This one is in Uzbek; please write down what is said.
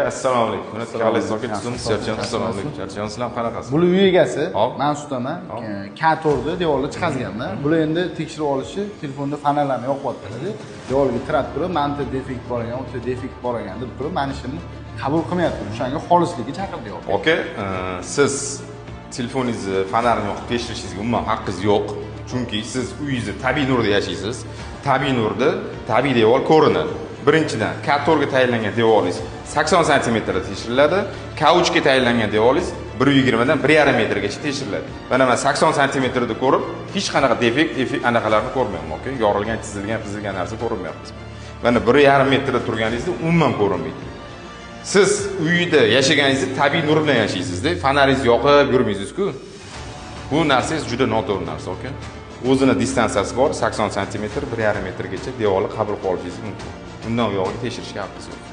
Assalomu alaykum. Hurmatli zoka tuzum serjant assalomu alaykum. Serjant sizlar qanaqasiz? Bular uy egasi, Mansutaman. K4 ni devorni chiqazganman. Bular endi tekshirib olishi, telefonda fonarlarni yoqyapti. Devorga tirab turib, manta defekt bor ekan, o'ta defekt bor ekan deb turib, meni ishimni qabul qilmayapti. O'shanga xolislikka chaqirdi yo'q. Okay, siz telefoningizni fonarni yoqib tekshirishingizga umuman haqqingiz yo'q. Chunki siz uyingizni tabiiy nurda yashaysiz. Tabiiy nurda tabiiy devor ko'rinadi. Birinchidan, K4 ga tayinlangan devoringiz 80 sm da tekshiriladi. K3 ga tayinlangan devoringiz 1.20 dan 1.5 metrgacha tekshiriladi. Mana men 80 sm da ko'rib, hech qanaqa defekt anaqalarni ko'rmayman, okay? Yorilgan, chizilgan narsa ko'rinmayapti. Mana 1.5 metrda turganingizda umuman ko'rinmaydi. Siz uyda yashaganingizda tabiiy nur bilan yashaysiz-da, fonaringizni yoqib yurmaysiz-ku. Bu narsangiz juda noto'g'ri narsa, okay? O'zini distansiyasi bor, 80 sm, 1.5 metrgacha devorni qabul qilib olishingiz mumkin. Bundan uyog'iga tekshirishga haqqingiz yo'q.